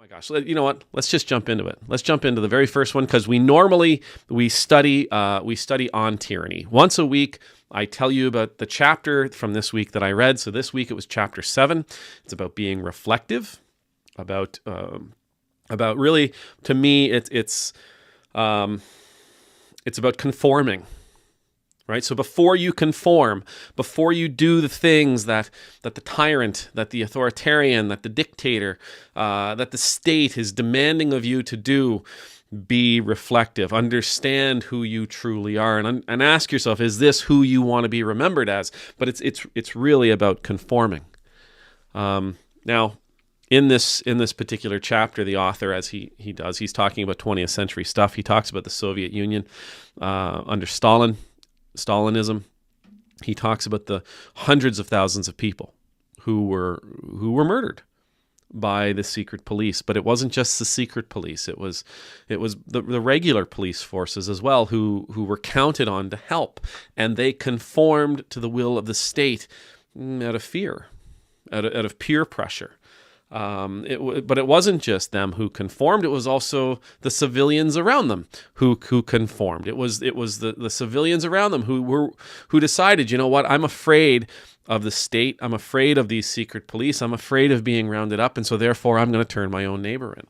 My gosh, you know what? Let's just jump into it. Let's jump into the very first one because we study on tyranny. Once a week, I tell you about the chapter from this week that I read. So this week it was chapter 7. It's about being reflective, about really, to me, it's about conforming. Right? So before you conform, before you do the things that the tyrant, that the authoritarian, that the dictator, that the state is demanding of you to do, be reflective. Understand who you truly are, and ask yourself: is this who you want to be remembered as? But it's really about conforming. Now, in this particular chapter, the author, as he's talking about 20th century stuff. He talks about the Soviet Union under Stalinism. He talks about the hundreds of thousands of people who were murdered by the secret police. But it wasn't just the secret police. It was the regular police forces as well who were counted on to help, and they conformed to the will of the state out of fear, out of peer pressure. But it wasn't just them who conformed. It was also the civilians around them who conformed. It was the civilians around them who decided, you know what, I'm afraid of the state. I'm afraid of these secret police. I'm afraid of being rounded up. And so therefore I'm going to turn my own neighbor in.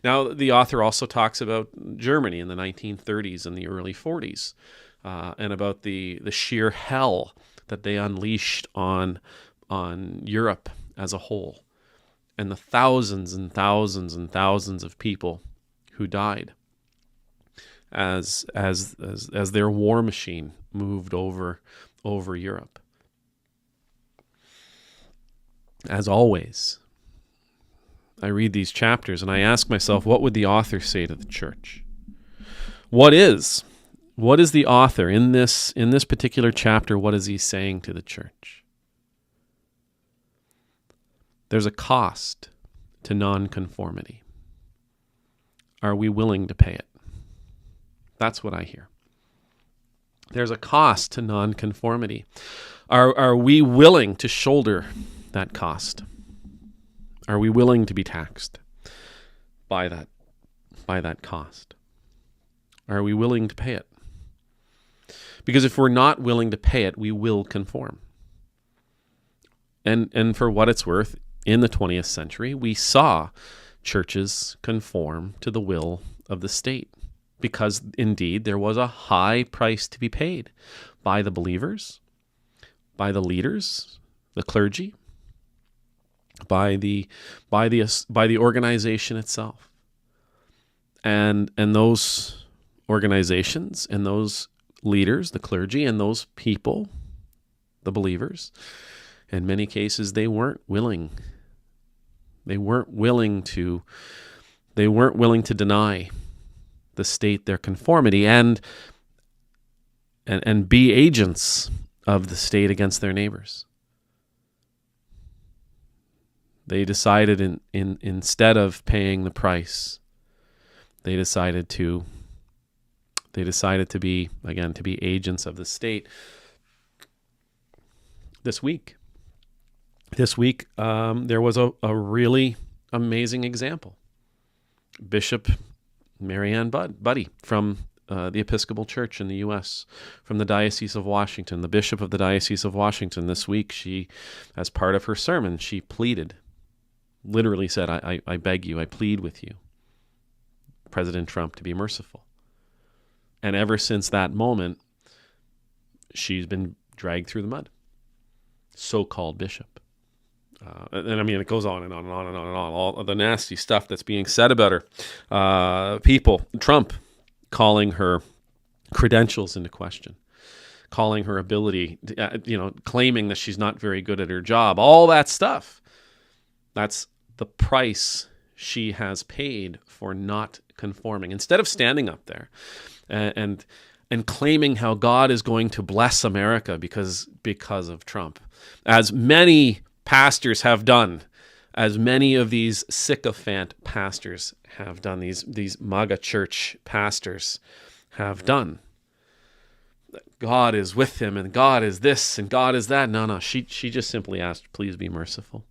Now, the author also talks about Germany in the 1930s and the early 40s, and about the sheer hell that they unleashed on Europe as a whole, and the thousands and thousands and thousands of people who died as their war machine moved over Europe. As always, I read these chapters and I ask myself, what would the author say to the church? What is the author in this particular chapter? What is he saying to the church? There's a cost to nonconformity. Are we willing to pay it? That's what I hear. There's a cost to nonconformity. Are we willing to shoulder that cost? Are we willing to be taxed by that cost? Are we willing to pay it? Because if we're not willing to pay it, we will conform. And for what it's worth, in the 20th century, we saw churches conform to the will of the state because, indeed, there was a high price to be paid by the believers, by the leaders, the clergy, by the organization itself. And those organizations and those leaders, the clergy, and those people, the believers, in many cases, they weren't willing. They weren't willing to deny the state their conformity and be agents of the state against their neighbors. They decided instead of paying the price, they decided to be agents of the state. This week, there was a really amazing example. Bishop Maryann Buddy from the Episcopal Church in the U.S., from the Diocese of Washington, the Bishop of the Diocese of Washington. This week, she, as part of her sermon, she pleaded, literally said, I beg you, I plead with you, President Trump, to be merciful. And ever since that moment, she's been dragged through the mud. So-called bishop. And I mean, it goes on and on and on and on and on. All of the nasty stuff that's being said about her. Trump calling her credentials into question, calling her ability, claiming that she's not very good at her job. All that stuff. That's the price she has paid for not conforming. Instead of standing up there and claiming how God is going to bless America because of Trump, as many pastors have done, as many of these sycophant pastors have done, these MAGA church pastors have done. God is with him, and God is this, and God is that. No, she just simply asked, please be merciful.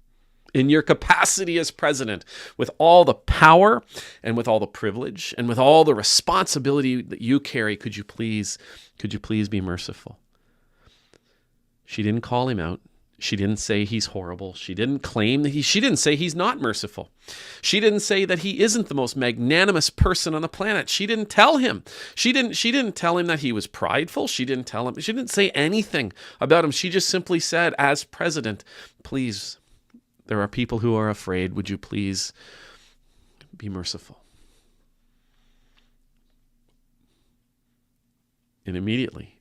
In your capacity as president, with all the power and with all the privilege and with all the responsibility that you carry, could you please be merciful? She didn't call him out. She didn't say he's horrible. She didn't claim that she didn't say he's not merciful. She didn't say that he isn't the most magnanimous person on the planet. She didn't tell him. She didn't tell him that he was prideful. She didn't say anything about him. She just simply said, as president, please, there are people who are afraid. Would you please be merciful? And immediately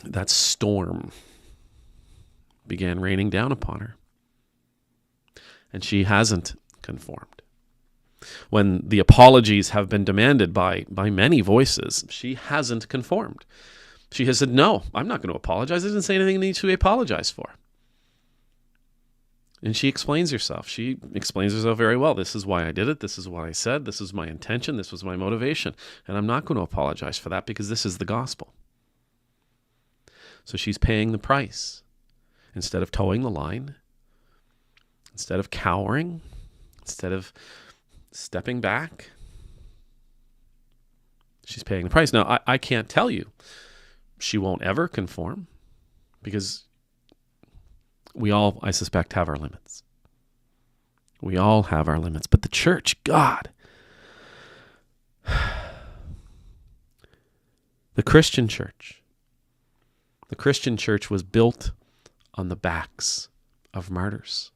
that storm began raining down upon her. And she hasn't conformed. When the apologies have been demanded by many voices, she hasn't conformed. She has said, no, I'm not going to apologize. I didn't say anything I need to apologize for. And she explains herself. She explains herself very well. This is why I did it. This is what I said. This is my intention. This was my motivation. And I'm not going to apologize for that because this is the gospel. So she's paying the price. Instead of towing the line, instead of cowering, instead of stepping back, she's paying the price. Now, I can't tell you she won't ever conform because we all, I suspect, have our limits. We all have our limits. But the church, God, the Christian church was built on the backs of martyrs.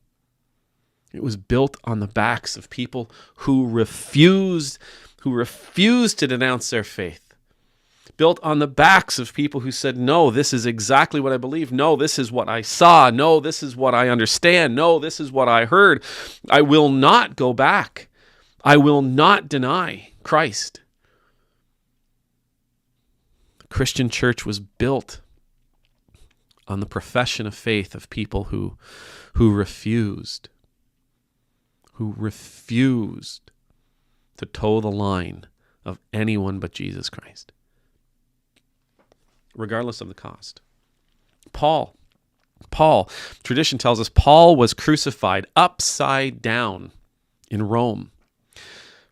It was built on the backs of people who refused to denounce their faith. Built on the backs of people who said, no, this is exactly what I believe. No, this is what I saw. No, this is what I understand. No, this is what I heard. I will not go back. I will not deny Christ. The Christian church was built on the profession of faith of people who refused to toe the line of anyone but Jesus Christ, regardless of the cost. Paul, tradition tells us Paul was crucified upside down in Rome.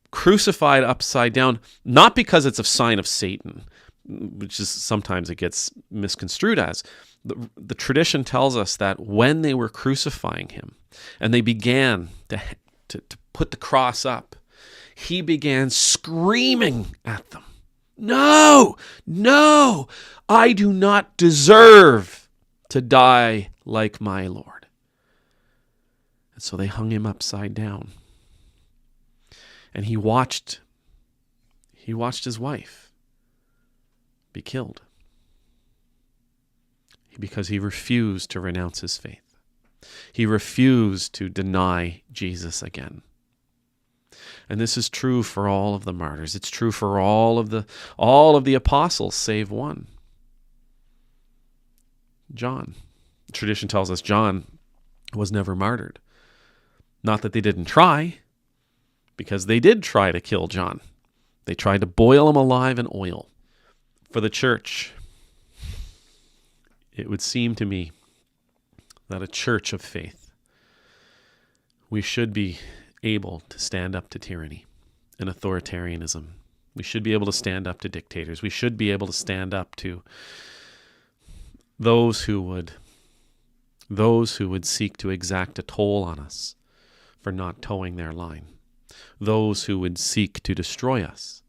Crucified upside down, not because it's a sign of Satan, which is sometimes it gets misconstrued as. The tradition tells us that when they were crucifying him and they began to put the cross up, he began screaming at them, no, I do not deserve to die like my Lord. And so they hung him upside down. And he watched his wife be killed because he refused to renounce his faith. He refused to deny Jesus again. And this is true for all of the martyrs. It's true for all of the apostles, save one. John. Tradition tells us John was never martyred. Not that they didn't try, because they did try to kill John. They tried to boil him alive in oil. For the church, it would seem to me that a church of faith, we should be able to stand up to tyranny and authoritarianism. We should be able to stand up to dictators. We should be able to stand up to those who would seek to exact a toll on us for not towing their line. Those who would seek to destroy us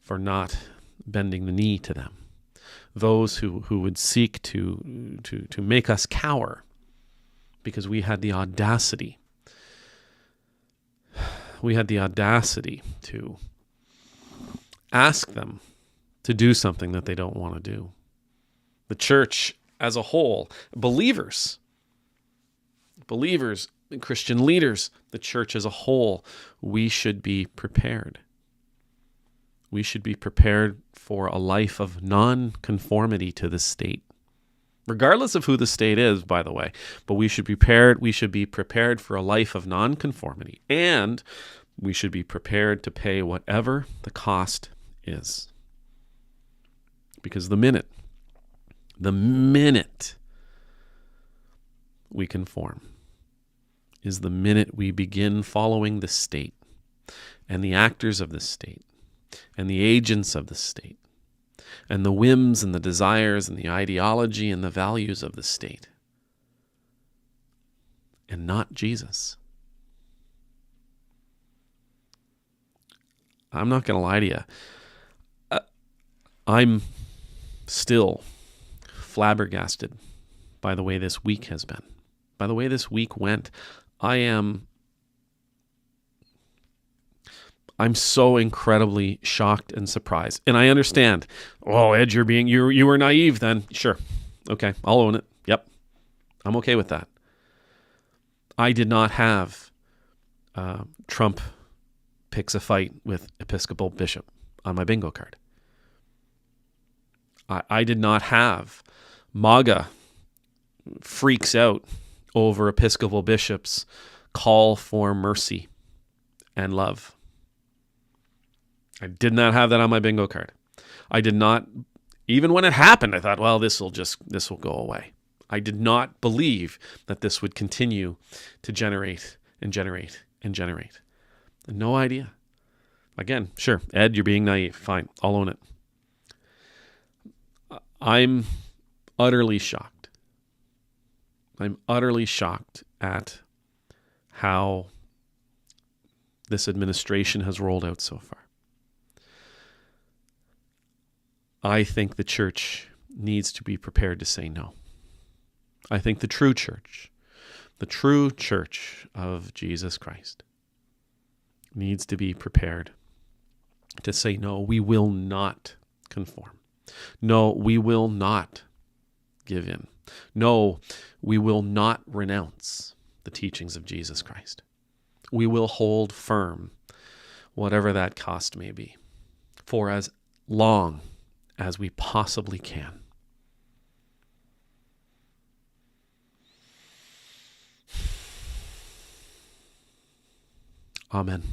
for not bending the knee to them. Those who would seek to make us cower because we had the audacity. We had the audacity to ask them to do something that they don't want to do. The church as a whole, believers, Christian leaders, the church as a whole, we should be prepared. We should be prepared for a life of nonconformity to the state, regardless of who the state is, by the way. But we should be prepared for a life of nonconformity, and we should be prepared to pay whatever the cost is. Because the minute we conform is the minute we begin following the state and the actors of the state and the agents of the state and the whims and the desires and the ideology and the values of the state, and not Jesus. I'm not going to lie to you. I'm still flabbergasted by the way this week has been, by the way this week went. I'm so incredibly shocked and surprised. And I understand. Oh, Ed, you were naive then. Sure. Okay, I'll own it. Yep. I'm okay with that. I did not have Trump picks a fight with Episcopal bishop on my bingo card. I did not have MAGA freaks out over Episcopal bishops' call for mercy and love. I did not have that on my bingo card. I did not, even when it happened, I thought, well, this will go away. I did not believe that this would continue to generate and generate and generate. No idea. Again, sure, Ed, you're being naive. Fine, I'll own it. I'm utterly shocked. I'm utterly shocked at how this administration has rolled out so far. I think the church needs to be prepared to say no. I think the true church of Jesus Christ, needs to be prepared to say, no, we will not conform. No, we will not give in. No, we will not renounce the teachings of Jesus Christ. We will hold firm, whatever that cost may be, for as long as we possibly can. Amen.